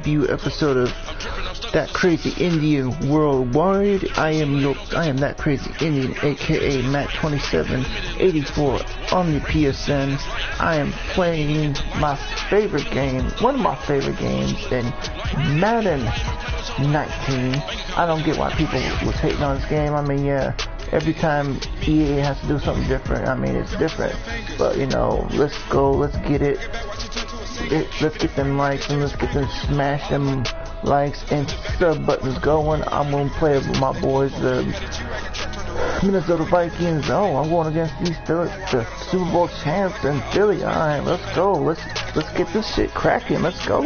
debut episode of That Crazy Indian Worldwide. I am That Crazy Indian, aka mat2784 on the PSN. I am playing my favorite game, one of my favorite games, in Madden 19. I don't get why people was hating on this game. I mean, yeah, every time EA has to do something different, I mean, it's different. But, you know, let's go, let's get it. Let's get them likes and let's get them smash them likes and sub buttons going. I'm gonna play with my boys, the Minnesota Vikings. Oh, I'm going against the Super Bowl champs in Philly. All right, let's go. Let's get this shit cracking. Let's go.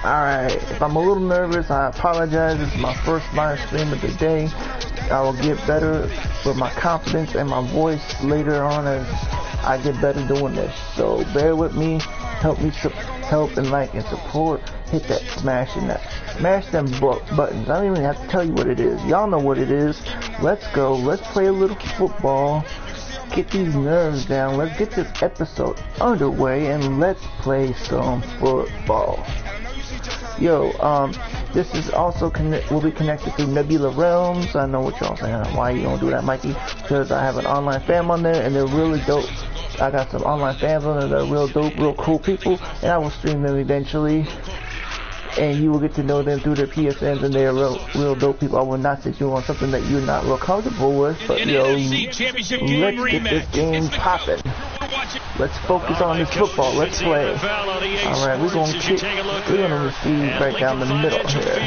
All right. If I'm a little nervous, I apologize. This is my first live stream of the day. I will get better with my confidence and my voice later on as I get better doing this. So bear with me. Help and like and support. Hit that smash them buttons. I don't even have to tell you what it is. Y'all know what it is. Let's go. Let's play a little football. Get these nerves down. Let's get this episode underway and let's play some football. Yo, this is also will be connected through Nebula Realms. I know what y'all saying. Why you don't do that, Mikey? Because I have an online fam on there and they're really dope. I got some online fans on there that are real dope, real cool people, and I will stream them eventually. And you will get to know them through their PSNs, and they are real dope people. I will not set you on something that you're not real comfortable with, but yo, let's get this game popping. Let's focus on this football. Let's play. Alright, we're gonna receive right down the middle here.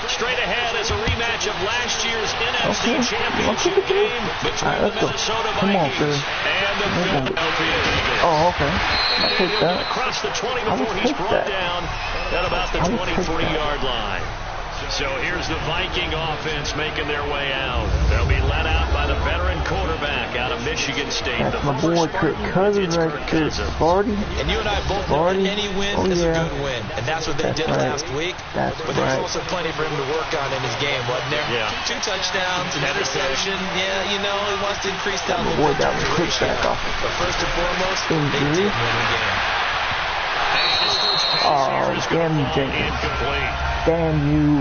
Straight ahead is a rematch of last year's NFC Championship game between the Minnesota Vikings and the Philadelphia Eagles. Oh, okay. I'll take that. Across the 20 before he's brought down at about the 23-yard line. So here's the Viking offense making their way out. They'll be led out by the veteran quarterback out of Michigan State. That's my boy Kirk Cousins right there. Sparty. And you and I both know any win is a good win. And that's what they did last week. But there's also plenty for him to work on in his game, wasn't there? Yeah. 2 touchdowns, an interception. Yeah, you know, he wants to increase that my boy that was quick back off. But first and foremost, they did win the game. Oh, damn you, Jenkins. Damn you.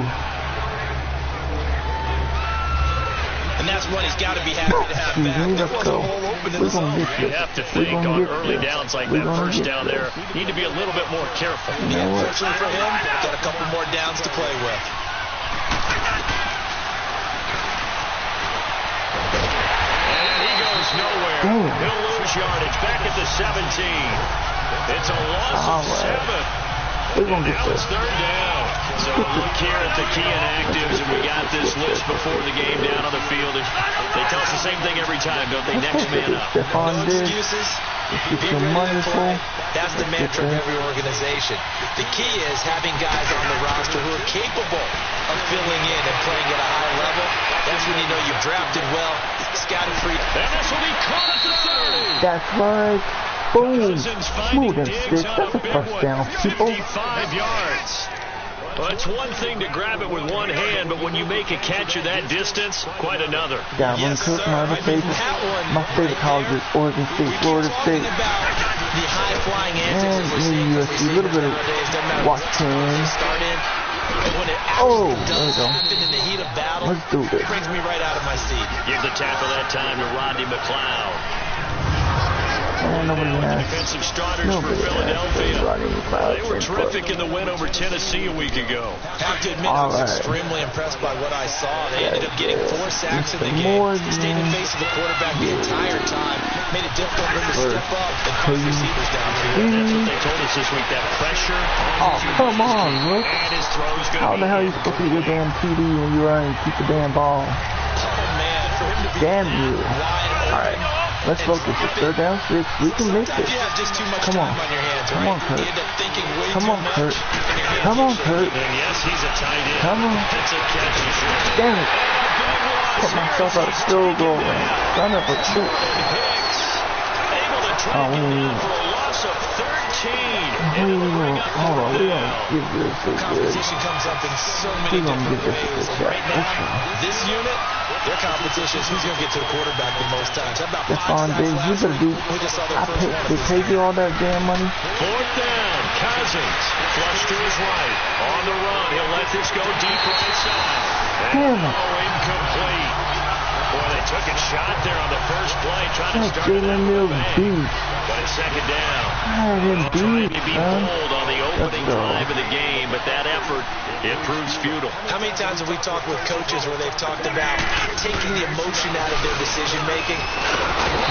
And that's what he's got to be happy to have back. There was a hole open in the zone. You have to think on early downs like that first down there, need to be a little bit more careful. Yeah, unfortunately for him, got a couple more downs to play with. And he goes nowhere. He'll lose yardage back at the 17. It's a loss of 7. We're going to get this. Third down. So look here at the key inactives, and we got this list before the game down on the field. They tell us the same thing every time, don't they? Next man up. No excuses. Be ready to play. That's the mantra of every organization. The key is having guys on the roster who are capable of filling in and playing at a high level. That's when you know you've drafted well, scouted free. And this will be caught at the 30. That's right. Boom. Smooth and stick. That's a first down, people. 55 yards. Well, it's one thing to grab it with one hand, but when you make a catch of that distance, quite another. Dalvin Cook, my favorite college is Oregon State, Florida State, and USC. A little bit of Washington. Oh, there we go. Let's do this. Brings me right out of my seat. Give the tackle that time to Rodney McLeod. Nobody defensive starters for Philadelphia. They were terrific in the win over Tennessee a week ago. Have to admit, I was extremely impressed by what I saw. They ended up getting 4 sacks in the game. Stayed in face of the quarterback the entire time. Made it difficult for him to step up and push receivers downfield. That's what they told us this week, that pressure. Oh, come on, Rick. And his throw's good. How the hell are you supposed to get your damn TD when you run and keep the damn ball? Oh, man. For him to be damn you. All right. Let's focus. It's third down 6. We can make this. Come on. Come on, Kurt. Come on, Kurt. Come on, Kurt. Yes, he's a tight end. Come on. That's a catch. Damn it. Put myself out of field goal range. Son of a bitch. Able to track him down for a loss of 13. And it'll bring hold on, we're gonna give this a good. Competition comes up in so many different ways. And right now, this unit, their competition is who's going to get to the quarterback the most times. How about Stephon Diggs, you better do. They paid you all that damn money. Fourth down, Cousins, flush to his right, on the run, he'll let this go deep right side. Damn it. Incomplete. Boy, they took a shot there on the first play, trying to start Jalen Mills beat. but it's second down. I him beat, Trying to be son. bold on the opening drive of the game, but that effort, it proves futile. How many times have we talked with coaches where they've talked about taking the emotion out of their decision making?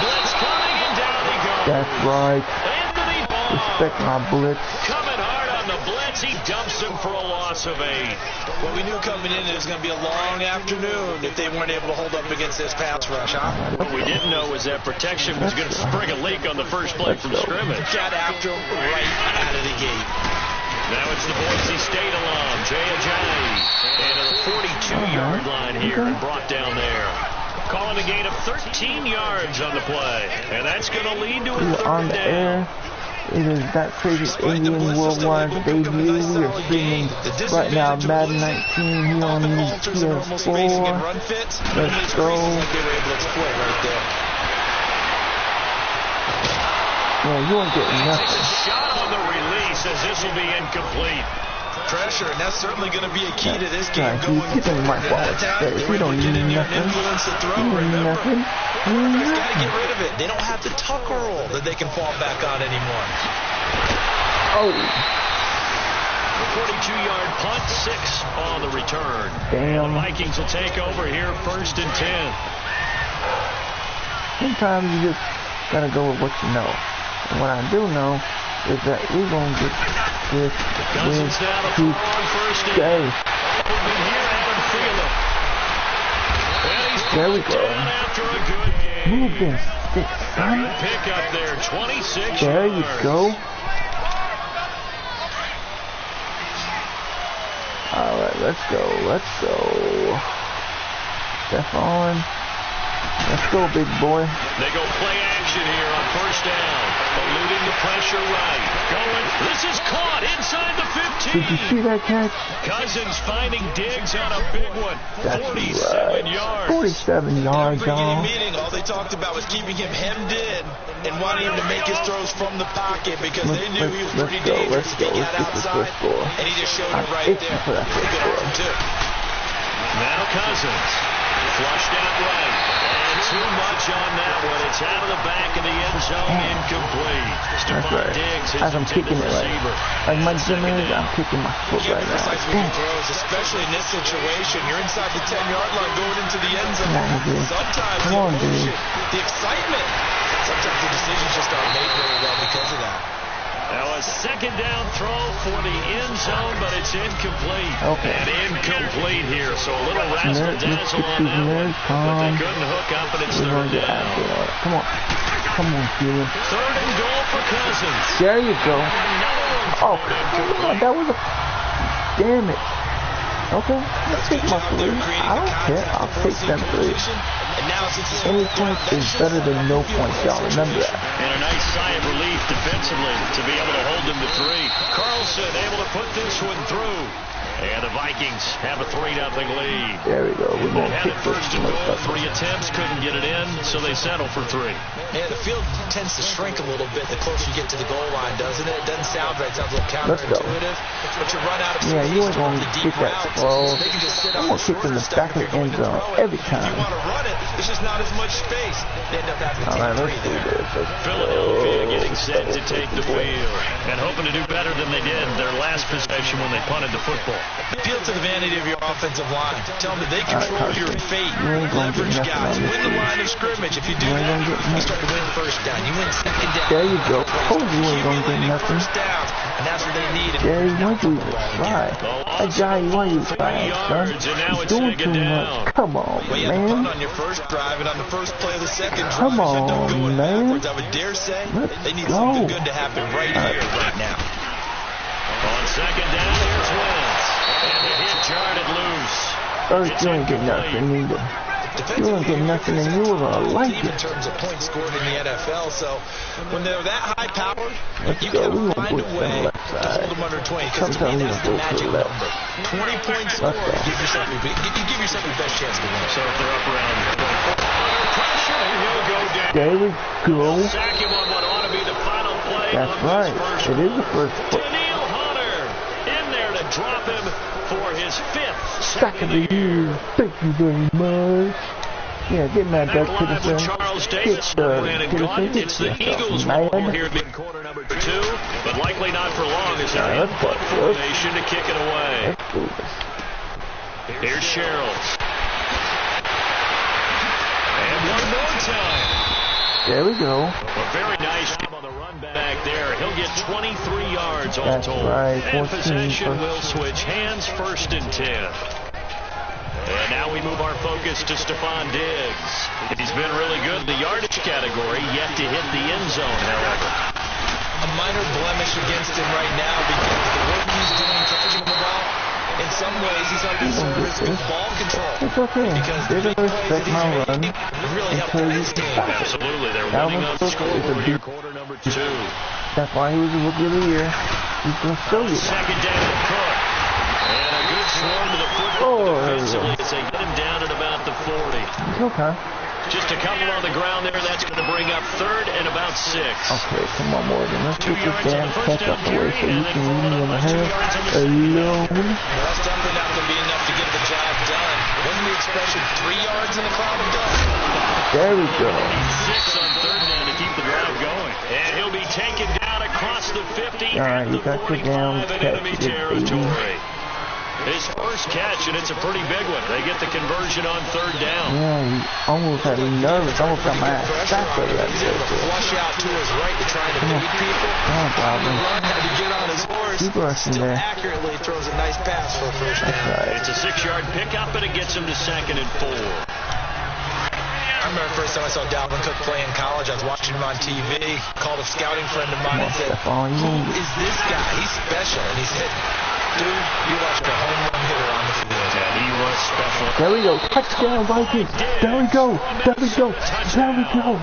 Blitz coming, and down he goes. That's right. Anthony Barr Respect my blitz. coming hard on the blitz. He dumps him for a loss of 8. Well, we knew coming in it was going to be a long afternoon if they weren't able to hold up against this pass rush, huh? What we didn't know was that protection was going to spring a leak on the first play from scrimmage. Got after him right out of the gate. Now it's the Boise State alum, Jay Ajayi, and at the 42-yard line here and brought down there. Calling a gain of 13 yards on the play, and that's going to lead to a We are on third the down. air. It is that crazy Indian Worldwide debut. We are streaming right now Madden 19 here on the PS4. Let's go. Yeah, you ain't getting Takes a nothing. shot on the release as this will be incomplete. Pressure, and that's certainly going to be a key to this game. Yeah, you get in my ball. You don't need nothing. You don't need nothing. Quarterback's got to get rid of it. They don't have the tuck roll that they can fall back on anymore. Oh. 42-yard punt, 6 on the return. Damn. The Vikings will take over here, 1st and 10. Sometimes you just gotta go with what you know. And what I do know is that we're gonna get this win today. There we go. Move this stick, son. Pick up there, 26 There you go. Alright, let's go. Let's go. Stephon. Let's go, big boy. They go play action here on 1st down. Eluding the pressure right. Going. This is caught inside the 15. Did you see that catch? Cousins finding Diggs on a big one. That's 47 right. yards. 47 yards, y'all. Meeting, all they talked about was keeping him hemmed in and wanting him to make his throws from the pocket because they knew he was pretty dangerous if he got outside. And he just showed it right there. Pretty good on him, too. Now Cousins. Flushed out right. And too much on that one. It's out of the back of the end zone. Incomplete. That's right. As I'm kicking it right. Like my gym is, I'm kicking my foot right now. Throws, especially in this situation. You're inside the 10-yard line going into the end zone. Sometimes Come on, dude. The excitement. Sometimes the decisions just aren't made very well because of that. Now a 2nd down throw for the end zone, but it's incomplete. Okay. And incomplete here, so a little razzle-dazzle on that one, but they couldn't hook up, and it's 3rd down. Come on. Come on, Steven. 3rd and goal for Cousins. There you go. Oh, come on. That was a... Damn it. Okay, let's take my 3. I don't care. I'll take them 3. Any point is better than no points, y'all. Remember that. And a nice sigh of relief defensively to be able to hold them to 3. Carlson able to put this one through. And the Vikings have a 3-0 lead. There we go. We're going to Had kick it 1st and this. goal, 3 attempts, couldn't get it in, so they settle for 3. Yeah, the field tends to shrink a little bit the closer you get to the goal line, doesn't it? It doesn't sound right. It sounds a little counterintuitive. But you run out of space. Yeah, you ain't going to kick that close. They can just sit I'm going to kick in the back of the end zone every time. If you want to run it, there's just not as much space. They end up having to Alright, take 3 let's do there. this. Philadelphia getting set to take the wheel and hoping to do better than they did their last possession when they punted the football. Appeal to the vanity of your offensive line. Tell them that they control your fate. You ain't gonna Leverage get guys. nothing on Win this the line of scrimmage. If you do You ain't that, gonna get you start to win 1st down. You win 2nd down. There you go. Told you ain't going to get nothing. 1st downs, and that's what they need. Jerry, why you try? Ajayi, why you try, son? You're doing too much. Come on, Well, you had to punt man. on your first drive, and on the first play of the second drive, Come you end up on, going man. backwards. I would dare say they need Let's something go. good to happen right here, right now. On 2nd down, here's Wentz. And the hit jarred it loose. First, you ain't get nothing either. You don't get nothing and you were gonna like in it. terms of points scored in the NFL. So when they're that high powered, Let's you go. gotta We find gonna a push way them left to side. hold them under 20. Because to Sometimes me, we that's gonna the go to magic the left. number. 20 points Let's scored. go. You give yourself your best chance to win. So if they're up around under pressure, and he'll go down. There we go. Sack him on what ought to be the final play. That's of right. this It is the first play. Daniil Hunter in there to drop him for his 5th Sack of the year. Thank you very much. Yeah, get mad, Doug Peterson. Charles Davis ran and gone. It's the Eagles ball here in quarter number 2, but likely not for long as they're in punt formation to kick it away. Let's do this. Here's Sherrills. And one more time. There we go. A very nice job on the run back there. He'll get 23 yards all That's told. right, And 14 possession first. will switch hands, 1st and 10. And now we move our focus to Stephon Diggs. He's been really good in the yardage category, yet to hit the end zone, however. A minor blemish against him right now because the work he's doing catching the ball, in some ways he's under service with ball control. It's okay. They're gonna respect my run really helped until you his team. stop it. Absolutely, they're That winning on was the supposed to scoreboard be here, quarter number 2. That's why he was the rookie of the year. He's gonna show you that. Second down to Cook. And a good swarm to the football defensively as they get him down at about the 40. It's okay. Just a couple on the ground there. That's going to bring up 3rd and about 6. Okay, come on, Morgan. Let's 2 get this yards on damn the first catch down up the way so carry, you and can then leave me in the 2 half yards on the second alone. That's definitely not going to be enough to get the job done. Wasn't the expression 3 yards in a cloud of dust? There we go. 6 on 3rd down to keep the drive going. And he'll be taken down across the 50 All right, you got your down in catch, enemy you territory. His first catch, and it's a pretty big one. They get the conversion on 3rd down. Yeah, he almost had me nervous. Almost got my ass sacked over that He's able to flush out to his right to try to beat people. Come on, Calvin. Had to get on his horse. Keep rushing Still there. accurately throws a nice pass for a first down. That's right. It's a 6-yard pickup, and it gets him to 2nd and 4. I remember the first time I saw Dalvin Cook play in college. I was watching him on TV. Called a scouting friend of mine and said, "Who is this guy? He's special." And he said, "Dude, you're watching a home run hitter on the field." And he was special. There we go. Touchdown, Vikings. There we go. There we go. There we go.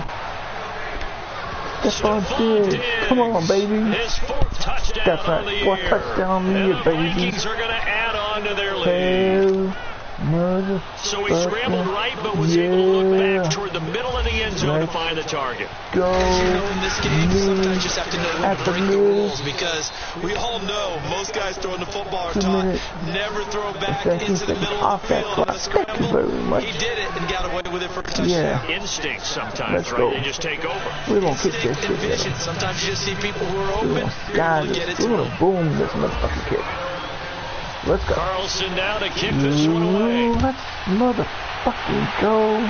Stephon Diggs. Come on, baby. His 4th touchdown That's on the right. year. 4th touchdown on the year, And the baby. Vikings are going to add on to their lead. Hell, mother. So he scrambled right, but was able to look back toward the middle of the end zone to find the target. Go. You know, in this game, sometimes you just have to know when at to the break the middle. rules because we all know most guys throwing the football are 2 taught minutes. never throw back Seconds into the middle of off the that field clock. on a Thank you scramble. very much. He did it and got away with it for a touchdown. Yeah. Instinct sometimes, Let's right? go. They just take over. We're going to kick this And shit vision. down. Sometimes you just see people who are We're open. going to You're sky able to get this. it to We're them. going to boom this motherfucking kick. Let's go. Carlson now to kick this one away. Let's motherfucking go.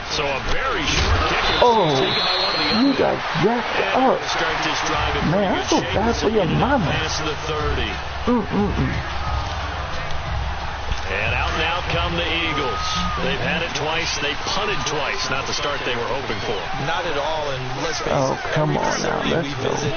So a very short kick. Oh, Taken by one of the you others. got jacked And up. to start this drive in Man, I pretty feel good shape. bad for your mama. Past the 30. And out come the Eagles. They've had it twice. They punted twice. Not the start they were hoping for. Not at all, and let's face Oh, it, come every on now, facility let's we go. visit,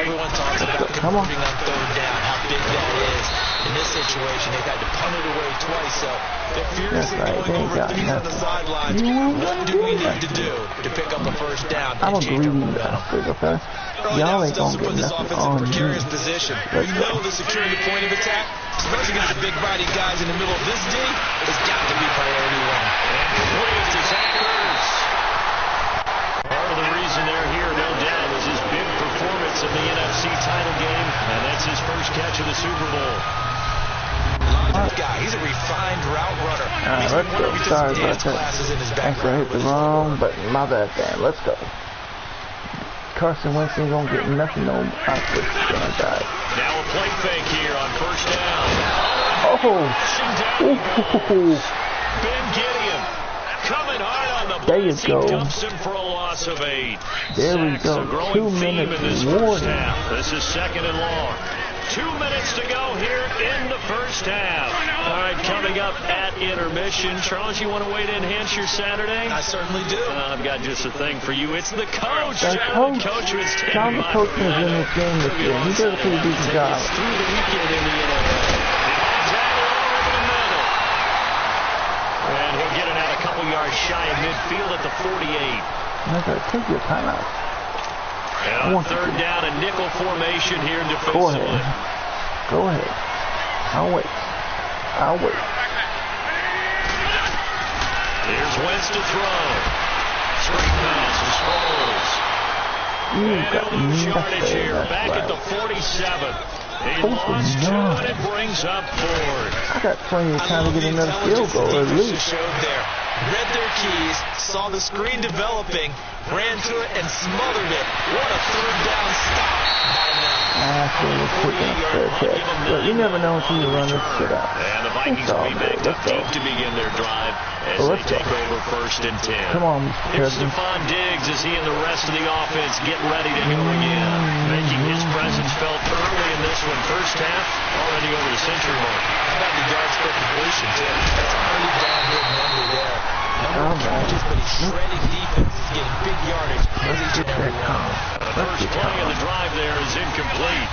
everyone talks about Come on. converting on 3rd down, how big that is. In this situation, they've had to punt it away twice, so they're furiously That's right, going they over got things on the nothing. sidelines. You won't What do do we need nothing. to do to pick up a first down I'm a and change our greedy momentum? bastard, okay? Early Y'all down ain't stuffs gonna to put get this nothing offense in on a precarious me. position. Let's We go. know the securing the point of attack, especially against the big body guys in the middle of this D, has got to be priority one. And complete to Zachers. Part of the reason they're here, no doubt, was his big performance in the NFC title game, and that's his first catch of the Super Bowl. Large guy, he's a refined route runner. He's Let's one go. of his Sorry dance about classes in his that. Actually, I hit the background. wrong button. My bad, Dan. Let's go. Carson Wentz ain't gonna get nothing on my first damn drive. Now a play fake here on first down. Oh! Ben Gideon coming hard on the There you blitz. go. He dumps him for a loss of 8. There we Sacks, go. a growing 2 theme minutes in this first warning. half. This is 2nd and long. 2 minutes to go here in the first half. All right, coming up at intermission. Charles, you want to wait to enhance your Saturday? I certainly do. I've got just a thing for you. It's the coach. The coach. Coach was John the coach was in this game this year. He did a pretty decent job. Through the weekend in the NFL. couple yards shy of midfield at the 48. Take your time out. And on third down, a nickel formation here defensively. Go ahead. Go ahead. I'll wait. Here's Wentz to throw. Straight pass to Sproles. And he'll lose yardage here. Back at the 47. He lost 2 and it brings up 4. I got plenty of time to get another field goal at least. Showed there. Read their keys, saw the screen developing, ran to it and smothered it. What a third down stop by them. But you never know until you run this shit out. And the Vikings will be backed up deep to begin their drive as they take over 1st and 10. Come on, Here's Stephon Diggs as he and the rest of the offense get ready to go again. Making his presence felt early in this one. First half, already over the century mark. How about the yards per completion, Tim? That's a pretty darn good number there. Number of catches, but he's shredding defense. He's getting big yardage each and every one. The first play of the drive there is incomplete.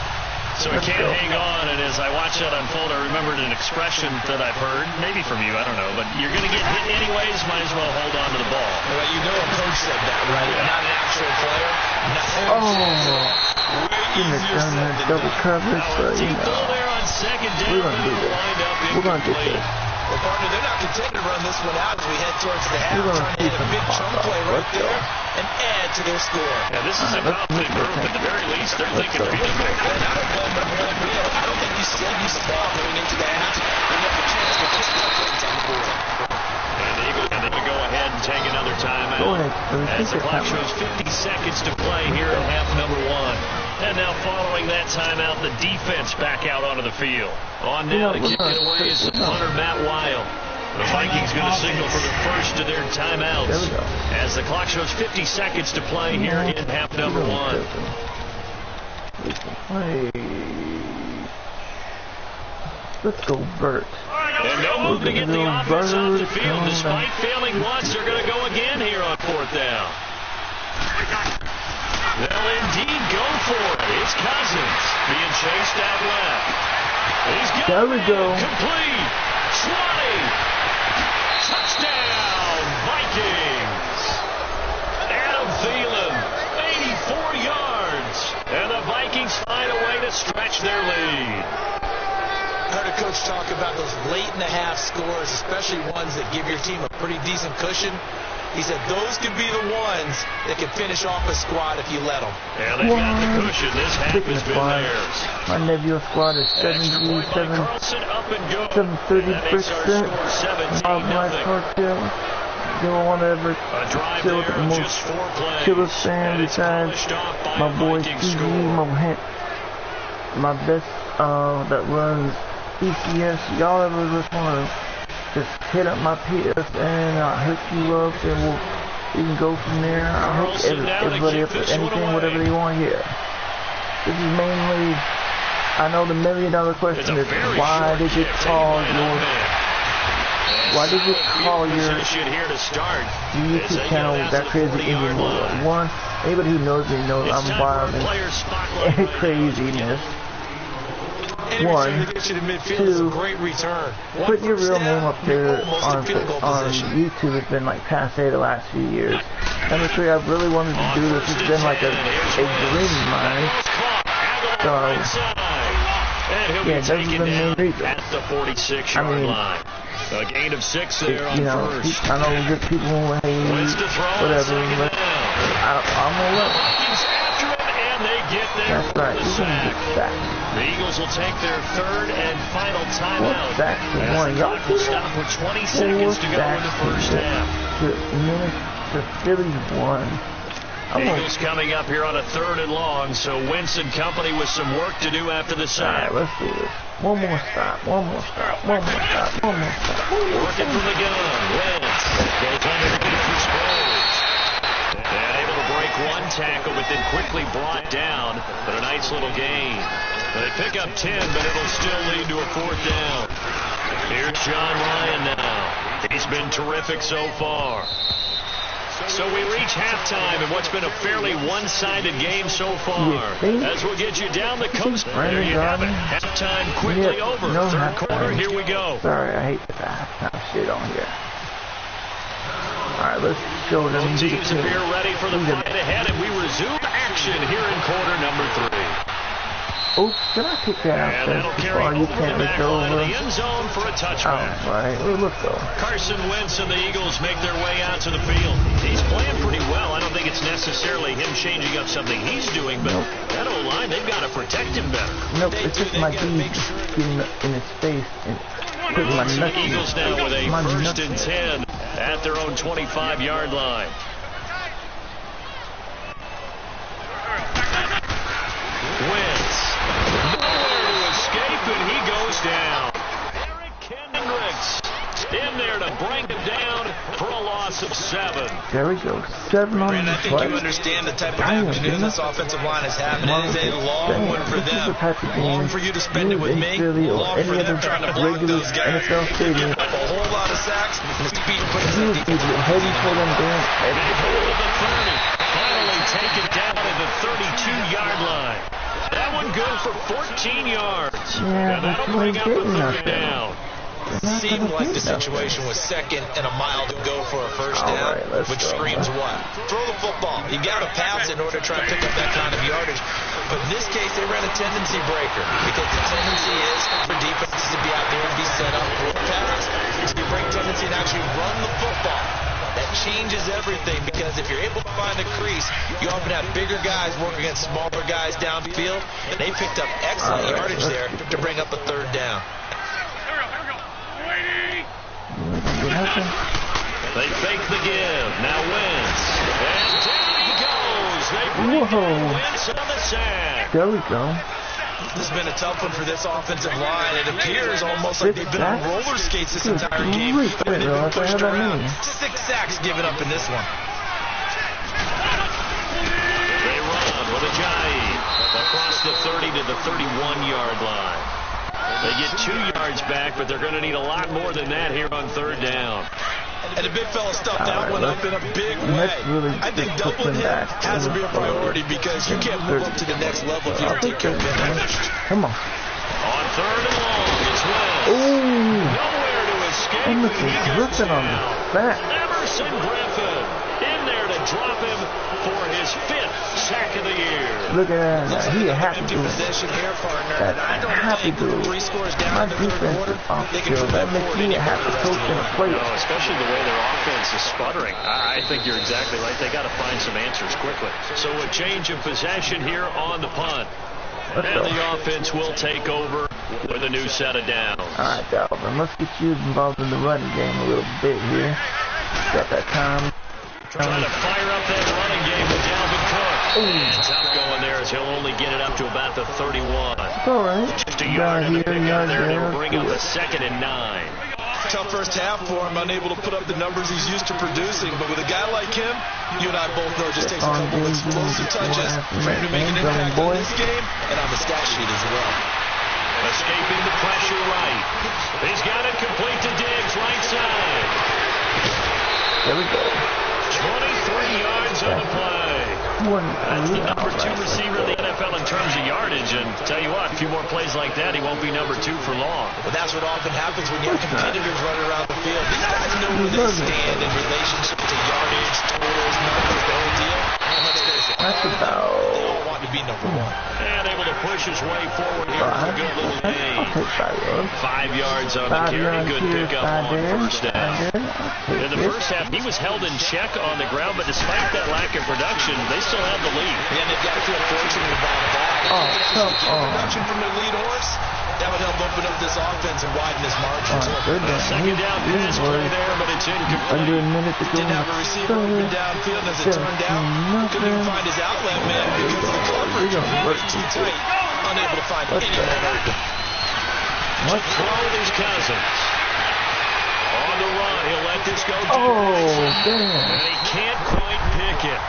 So it can't hang on, and as I watched that unfold, I remembered an expression that I've heard, maybe from you, I don't know, but you're going to get hit anyways, might as well hold on to the ball. Well, you know a coach said that, right? Yeah. Not an actual player. Shouldn't have done that double coverage, but you know, we're going to do this. We're going to get this. Well, partner, they're not content to run this one out as we head towards the half. Trying to hit a big chunk play right there and add to their score. Yeah, this is a confident group. At the very least, they're thinking field goal. I don't think you stop going into the half. They have a chance to put some points on the board. And the Eagles are going to go ahead and take another timeout. As the clock shows 50 seconds to play here in half number 1. And now following that timeout, the defense back out onto the field. On now to kick it away is the punter, Matt Weil. The Vikings going to signal for the first of their timeouts. As the clock shows 50 seconds to play here in half number 1. Let's go, Bert. And no move to get the offense off the field. Despite failing once, they're going to go again here on 4th down. They'll indeed go for it. It's Cousins being chased out left. He's got there we go. Complete. 20. Touchdown, Vikings. Adam Thielen, 84 yards. And the Vikings find a way to stretch their lead. I heard a coach talk about those late in the half scores, especially ones that give your team a pretty decent cushion. He said those could be the ones that can finish off a squad if you let them. Yeah, they got the cushion. This half has been theirs. My Nebula squad is 77, 30% of my cartel. They don't want to ever kill the most killer fan besides my boy CG, my best that runs ECS. Y'all ever just want to just hit up my PS and I'll hook you up and we can go from there. I'll hook everybody up with anything, whatever they want here. This is mainly, I know the $1 million question is why did you call your YouTube channel that Crazy Indian World? One, anybody who knows me knows I'm wild and craziness. One, two, put your real name up there on YouTube has been like passe the last few years. Number 3, I really wanted to do this. It's been like a dream of mine. So, yeah, that's the main reason. I mean, a gain of 6 there on you know, first. I know good people will hate, whatever, but I'm gonna let them. That's right, you can get back. The Eagles will take their 3rd and final timeout. Back to one. Y'all will stop with 20 seconds to go in the first half. To Phillies 1. Eagles coming up here on a 3rd and long, so Wentz and company with some work to do after the sack. Alright, let's do this. One more stop. Working from the gun. Wentz goes underneath for Sproles. And able to break one tackle, but then quickly brought down. But a nice little gain. They pick up 10, but it'll still lead to a 4th down. Here's John Ryan now. He's been terrific so far. So we reach halftime in what's been a fairly one-sided game so far. As we'll get you down the coast. There you have it. Halftime quickly over. 3rd quarter, here we go. Sorry, I hate the halftime shit on here. Alright, let's show them. Both teams appear ready for the fight ahead, and we resume action here in quarter number 3. Oops, can I kick that out there before you can't make it over? The end zone for a touchback. Alright, well, let's go. Carson Wentz and the Eagles make their way out to the field. He's playing pretty well. I don't think it's necessarily him changing up something he's doing, but that O-line, they've got to protect him better. Nope, it's just my dude getting in his face and putting my nuts in. Eagles now with a first and 10 at their own 25-yard line. Wentz. Nowhere to escape, and he goes down. Eric Kendricks in there to bring him down for a loss of 7. There we go. 7 on Brandon, the I think you understand the type of afternoon this offensive line is having. It is a long one for them. Long for you to spend it with me. Long for them trying to block those guys. NFL up a whole lot of sacks. And speed puts heavy for them down. They hold the 30. Finally taken down at the 32-yard line. That one good for 14 yards. Yeah, that'll bring up a third down. Seemed like the situation was second and a mile to go for a first down, which screams what? Throw the football. You got to pass in order to try and pick up that kind of yardage. But in this case, they ran a tendency breaker because the tendency is for defenses to be out there and be set up for a pass. So you break tendency and actually run the football. That changes everything because if you're able to find a crease, you often have bigger guys working against smaller guys downfield, and they picked up excellent yardage there to bring up a third down. They fake the give. Now Wentz. And down he goes. They bring Wentz on the sack. There we go. This has been a tough one for this offensive line. It appears almost like they've been on roller skates this entire game. They've been pushed around. 6 sacks given up in this one. They run with a jive across the 30 to the 31-yard line. They get 2 yards back, but they're going to need a lot more than that here on third down. And the big fella stuffed that one up in a big way. I think doubling him has to be a priority because you can't move up to the next level if you don't take care of it. Come on. On third and long, it's Wentz. Ooh. Nowhere to escape. Emerson Griffin on the back. Emerson Griffin in there to drop him for his 5th sack of the year. Look at that. He a happy dude. Possession here, partner. That's a happy dude. 3 scores down. My defense is off the field. That makes me a happy coach and a player. No, especially the way their offense is sputtering. I think you're exactly right. They got to find some answers quickly. So a change of possession here on the punt. And the offense will take over with a new set of downs. All right, Dalvin, let's get you involved in the running game a little bit here. Got that time. Trying to fire up that running game with Dalvin Cook. Tough going there as he'll only get it up to about the 31. It's all right. Just a yard in the pickup there, and it'll bring up a 2nd and 9. Tough first half for him, unable to put up the numbers he's used to producing. But with a guy like him, you and I both know it just takes a couple of explosive touches for him to make an impact on this game and on the stat sheet as well. Escaping the pressure right. He's got it complete to Diggs, right side. There we go. 23 yards on the play. That's the number 2 receiver in the NFL in terms of yardage. And tell you what, a few more plays like that, he won't be number 2 for long. But that's what often happens when you have competitors running around the field. These guys know where they stand in relationship to yardage, totals, numbers, the whole deal. And let's face it, That's about... they all want to be number 1. And able to push his way forward here for a good little gain. 5 yards on the carry. Good pickup on first down. In the first half, he was held in check on the ground, but despite that lack of production, they still have the lead. Yeah, they've got to feel fortunate about that. Production from their lead horse, that would help open up this offense and widen this margin. Second down pass play there, but it's incomplete. Under a minute to go. Didn't have a receiver moving downfield, and as it turned out, couldn't even find his outlet man because of the coverage. Way too tight. Unable to find anyone open. Throw his Cousins. On the run, he'll let this go. Damn. And he can't quite pick it.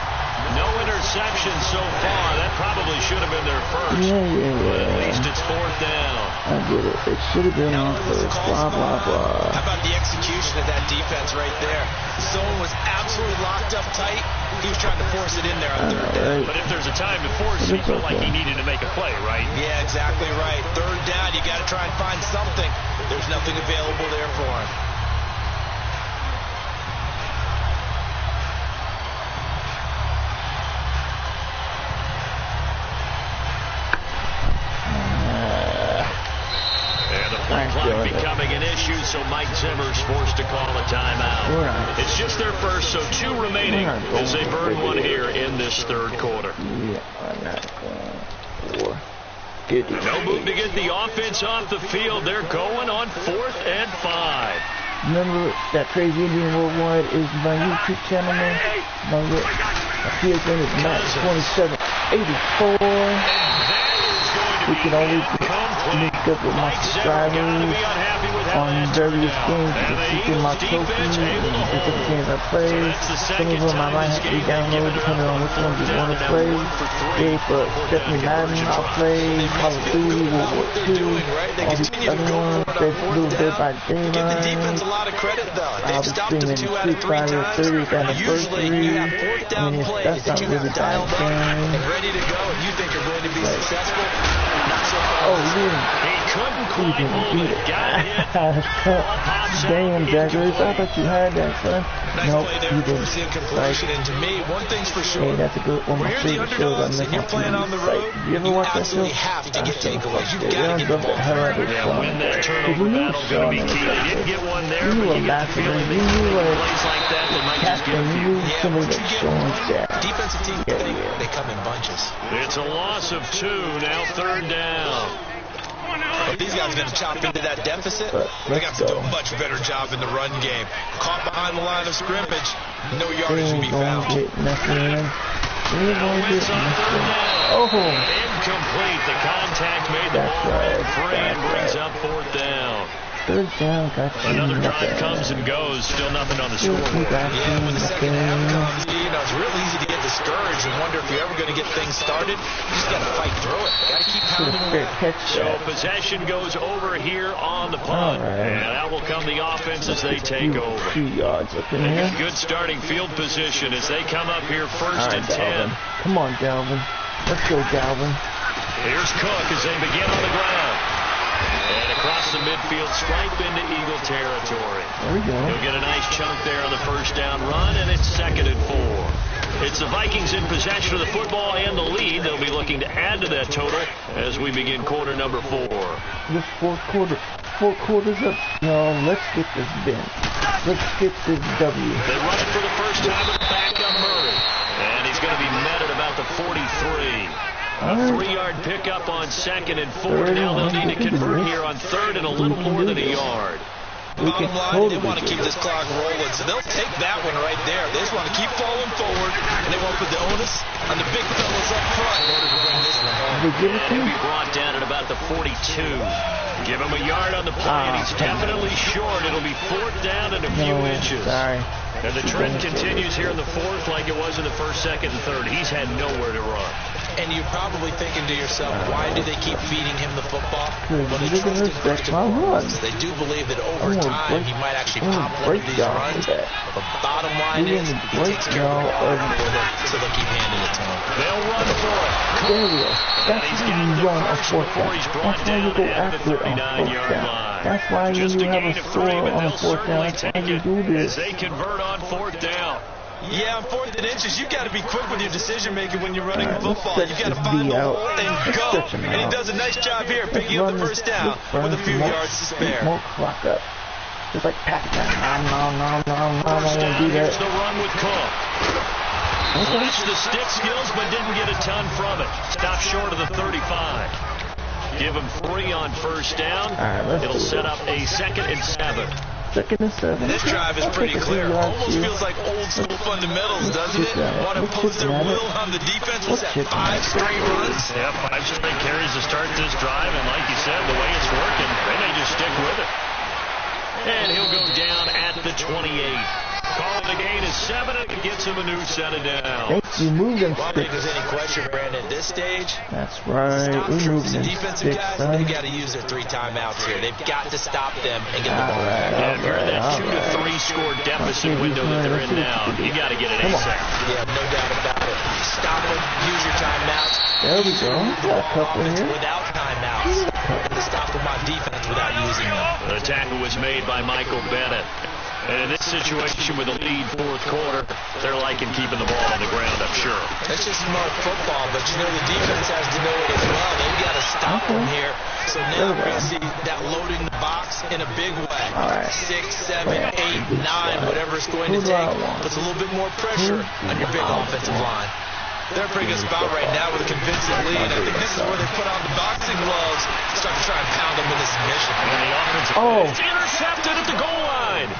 No interception so far. That probably should have been their first. But at least it's 4th down. I get it. It should have been on first. Blah, blah, blah. How about the execution of that defense right there? The zone was absolutely locked up tight. He was trying to force it in there on third down. But if there's a time to force, he felt like he needed to make a play, right? Yeah, exactly right. Third down, you got to try and find something. There's nothing available there for him. clock becoming an issue, so Mike Zimmer's forced to call a timeout. It's just their first, so 2 remaining as they burn one here in this third quarter. Yeah, I'm not going for. No move to get the offense off the field. They're going on 4th and 5. Remember that Crazy Indian Worldwide is my YouTube channel, man? My PSN is mat2784's. We can always link up with my subscribers on various games. You can see my trophies and different games I play. Some of them I might have to re-download depending on which ones you want to play. Yeah, but definitely Madden I'll play, Call of Duty, World War II, all these other ones, Little Dead by Daylight. I'll be streaming Street Fighter 30th anniversary. I mean, that's not really bad game. Oh, yeah. He didn't beat it. Damn, Jaggers. I thought you had that, son. Nope, you didn't. Like, hey, that's a good one of my favorite shows I miss on TV. You ever watch that show? They don't love the hell out of this one. Because you knew Sean in that. You knew a master. You knew a captain. You knew somebody that Sean's dad. Defensive teams, they come in bunches. It's a loss of 2, now 3rd down. But these guys are going to chop into that deficit. They got to do a much better job in the run game. Caught behind the line of scrimmage, no yardage to be found. Oh, incomplete. The contact made the ball free and brings up 4th down. 3rd down, got you. Another drive comes and goes, still nothing on the scoreboard. Yeah, when the second half comes, it's real easy to get discouraged and wonder if you're ever going to get things started. You just got to fight through it. Got to keep pounding. So possession goes over here on the punt, and that will come the offense as they take over. 2 yards up in here. Good starting field position as they come up here 1st and 10. Come on, Dalvin. Let's go, Dalvin. Here's Cook as they begin on the ground. And across the midfield, stripe into Eagle territory. There we go. He'll get a nice chunk there on the 1st down run, and it's 2nd and 4. It's the Vikings in possession of the football and the lead. They'll be looking to add to that total as we begin quarter number 4. This 4th quarter, 4 quarters up. Y'all, let's get this bin. Let's get this W. They run it for the first time with the backup Murray. And he's going to be met at about the 43. A 3-yard pickup on 2nd and 4. Now they'll need to convert here on 3rd and a little more than a yard. Bottom line, they want to keep this clock rolling, so they'll take that one right there. They just want to keep falling forward, and they want to put the onus on the big fellas up front in order to bring this one home. He'll be brought down at about the 42. Give him a yard on the play, and he's definitely short. It'll be 4th down and a few inches. Sorry. And the trend continues here in the 4th like it was in the 1st, 2nd, and 3rd. He's had nowhere to run. And you're probably thinking to yourself, why do they keep feeding him the football? Well, they trust him first and foremost. They do believe that over time he might actually pop one of these runs. But the bottom line is he takes care of the ball, so they'll keep handing it to him. They'll run for it. There we go. That's how you run a 4th down. That's why you go after it on 4th down. That's why when you have a score on a 4th down, that's why you do this. They convert on 4th down. Yeah, on 4th and inches, you've got to be quick with your decision-making when you're running the football. You've got to find the hole and go. And he does a nice job here, picking up the 1st down with a few yards to spare. More clock up. Just like Pac-Man. No, I don't want to do that. Here's the run with Cook. Flashed the stick skills, but didn't get a ton from it. Stopped short of the 35. Give him 3 on 1st down. It'll set up a 2nd and 7. 2nd and 7. This drive is pretty clear. Almost feels like old school fundamentals, doesn't it? Want to impose their will on the defense. What's that, 5 straight runs? Yeah, 5 straight carries to start this drive, and like you said, the way it's working, they may just stick with it. And he'll go down at the 28. Calling the gain is 7, and it gets him a new set of downs. Thank you, move them sticks. I don't think there's any question, Brandon, at this stage. That's right. We move them defensive sticks, guys, son. They've got to use their 3 timeouts here. They've got to stop them and get the ball. And you're in that 2 to 3 score deficit window that they're in now. You got to get it ASAP. Yeah, no doubt about it. Stop them. Use your timeouts. There we go. Got a couple here. Without timeouts. And to stop them on defense without using them. The tackle was made by Michael Bennett. And in this situation with a lead 4th quarter, they're liking keeping the ball on the ground, I'm sure. That's just smart football, but you know the defense has to know it as well. They've got to stop them here so So now we're going to see that loading the box in a big way. Alright. 6, 7, 8, 9, whatever it's going to take. Puts a little bit more pressure on your big offensive line. They're a pretty good spot right now with a convincing lead. I think this is where they put on the boxing gloves to start to try and pound them into submission. And the offensive is intercepted at the goal line.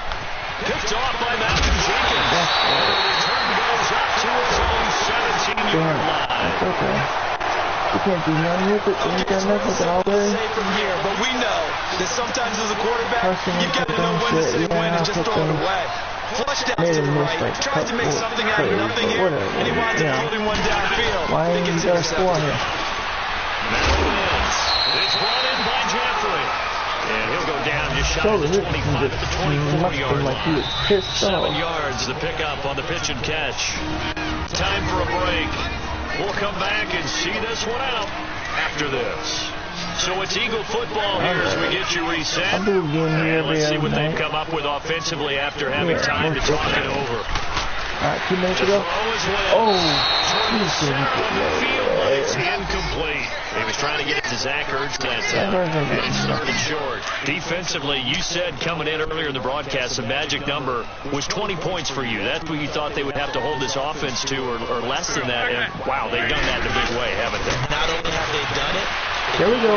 Picked off by Malcolm Jenkins. And the return goes up to his own 17-yard line. That's okay. You can't do nothing with it. You ain't got nothing with it all day. From here, but we know that sometimes as a quarterback, you've got to know when to say when and just throw it away. Flush down to the right, tries to make something out of nothing here, and he winds up holding one downfield. Why ain't you guys scoring here? It's brought in by Jeffrey. And he'll go down just shy of the 25 at the 24-yard line. 7 yards, the pickup on the pitch and catch. Time for a break. We'll come back and see this one out after this. So it's Eagle football here as we get you reset. And let's see what they've come up with offensively after having time to talk it over. Alright, 2 minutes ago. Oh, It's incomplete. He was trying to get it to Zach Ertz that time. And it started short. Defensively, you said coming in earlier in the broadcast, the magic number was 20 points for you. That's what you thought they would have to hold this offense to, or less than that. And wow, they've done that in a big way, haven't they? Not only have they done it, there we go.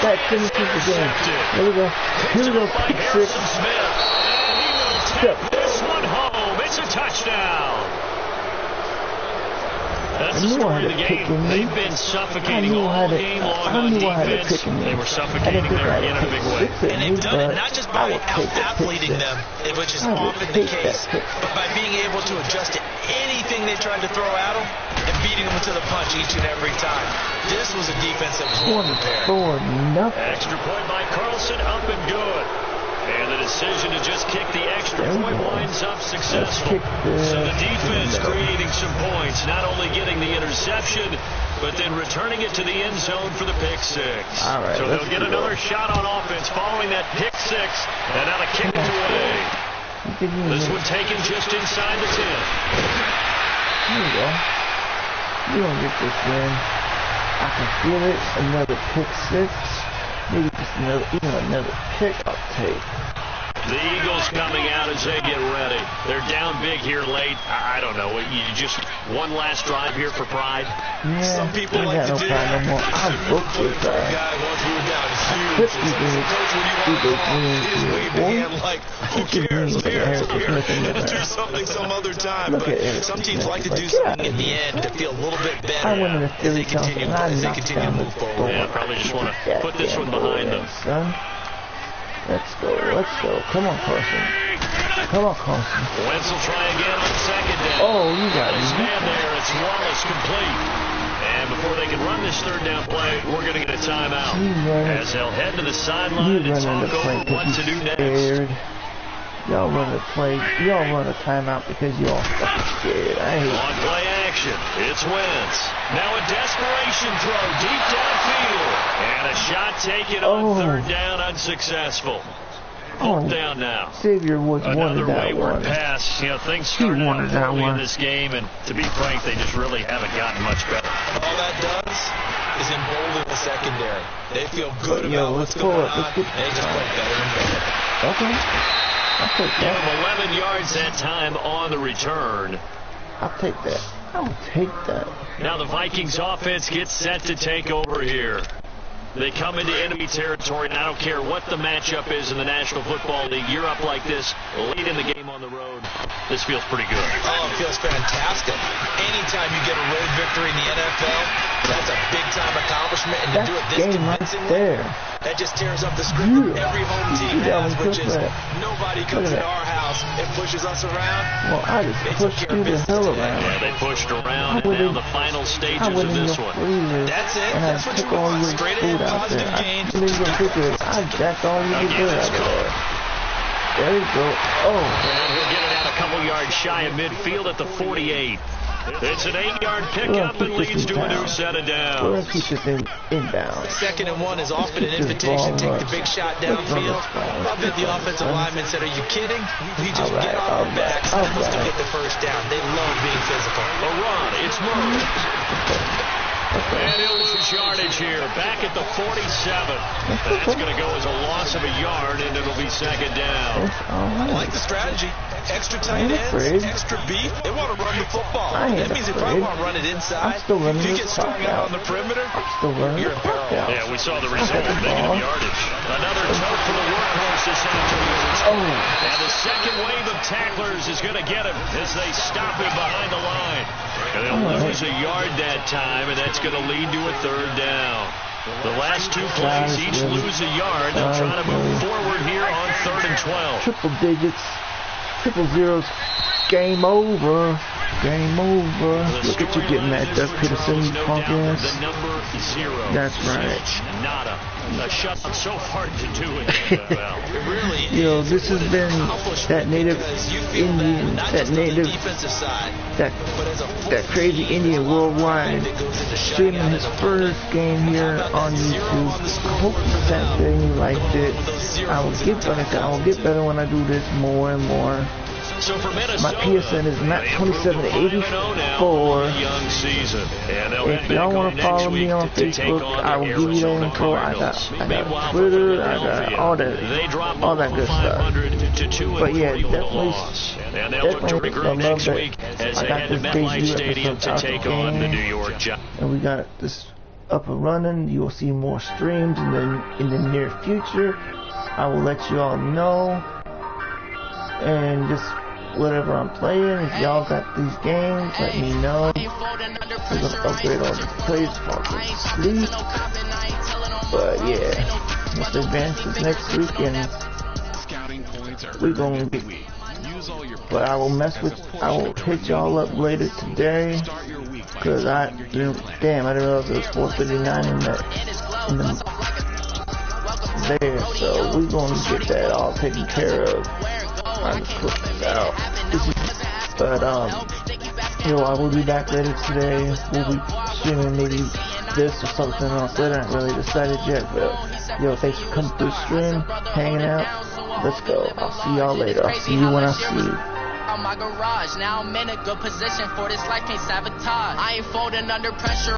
That finishes the game. There we go. Here we go. Pick 6. This one home. It's a touchdown. That's the story of the game. They've been suffocating all game long on defense. They were suffocating there again in a big way. And they've done it not just by out-athleting them, which is often the case, but by being able to adjust to anything they tried to throw at them and beating them to the punch each and every time. This was a defense that was well prepared. Extra point by Carlson, up and good. And the decision to just kick the extra point winds up successful. So the defense creating some points, not only getting the interception, but then returning it to the end zone for the pick 6. All right, so they'll get another shot on offense following that pick 6, and now to kick it away. This one taken just inside the 10. Here we go. You don't get this win. I can feel it. Another pick 6. Maybe just another pick I'll take. The Eagles coming out as they get ready. They're down big here late. I don't know. You just one last drive here for pride. Yeah, some people like to do that. No more. I'll book this guy. Who cares? Do something some other time. But some teams like to do something in the end to feel a little bit better as they continue to move forward. Yeah, probably just want to put this one behind them. Let's go. Come on, Carson. Wentz will try again on second down. Oh, you got it. Man there, it's Wallace complete. And before they can run this third down play, we're going to get a timeout. As they'll head to the sideline and talk over what to do next. Y'all run the play. Y'all run a timeout because y'all fucking scared. I hate on play action, it's Wentz. Now a desperation throw deep downfield. And a shot taken on third down, unsuccessful. Fourth down now. Xavier Woods wanted that wayward pass. You know, things started out early in this game, and to be frank, they just really haven't gotten much better. All that does is embolden the secondary. They feel good about what's going on. They just play better and better. Okay. I'll take that. Give him 11 yards that time on the return. I'll take that. Now the Vikings offense gets set to take over here. They come into enemy territory, and I don't care what the matchup is in the National Football League. You're up like this, late in the game on the road. This feels pretty good. Oh, it feels fantastic. Anytime you get a road victory in the NFL, that's a big-time accomplishment, and to do it this convincingly, that just tears up the script that every home team has, which is nobody comes into our house and pushes us around. Well, I just pushed you the hell around. Yeah, they pushed around, and now the final stages of this one. That's it. That's what you want. Straight ahead, positive gains. I jacked all your good out of there. There you go. Oh. And he'll get it out a couple yards shy of midfield at the 48. It's an 8-yard pickup and leads to a new set of downs. We're going to keep this thing inbound. 2nd and 1 is often an invitation to take the big shot downfield. I bet the offensive lineman said, are you kidding? We just get off our backs and almost to get the first down. They love being physical. A run. It's Murray. And he'll lose yardage here. Back at the 47. That's going to go as a loss of a yard, and it'll be second down. I like the strategy. Extra tight ends, extra beef. They want to run the football. That means they probably want to run it inside. I'm still running if you get strung out on the perimeter, you're in peril. Yeah, we saw the result of negative yardage. Another tote for the workhorse this afternoon. And the second wave of tacklers is going to get him as they stop him behind the line. And they'll lose a yard that time, and that's going to lead to a third down. The last two plays each lose a yard. They'll try to move forward here on 3rd and 12. Triple digits. Triple zeros. Game over. Game over. Look at you getting that Doug Peterson, you punk ass. The number 0. That's right. Nada. A shutout so hard to do in the NFL. It really is. Yo, this has been that native Indian, that crazy Indian worldwide streaming his first game here on YouTube. I hope you sat there and you liked it. I will get better when I do this more and more. So for my PSN is mat2784's. If y'all want to follow me on Facebook, I will give you that info. I got Twitter, I got all that good stuff. But yeah, definitely I love that I got this debut episode out the game, and we got this up and running. You will see more streams in the near future. I will let you all know, and just whatever I'm playing, if y'all got these games, let me know. We're gonna upgrade all the plays before I go to sleep. But yeah, let's advance this next week, and we're gonna be. But I will hit y'all up later today, cause I didn't realize it was 4:39 there. So we're gonna get that all taken care of. I'm just cooking it out. But I will be back later today. We'll be streaming maybe this or something else. I haven't really decided yet, but thanks for coming through the stream, hanging out. Let's go. I'll see y'all later. I'll see you when I see you. My garage, now I'm in a good position for this life, can't sabotage. I ain't folding under pressure.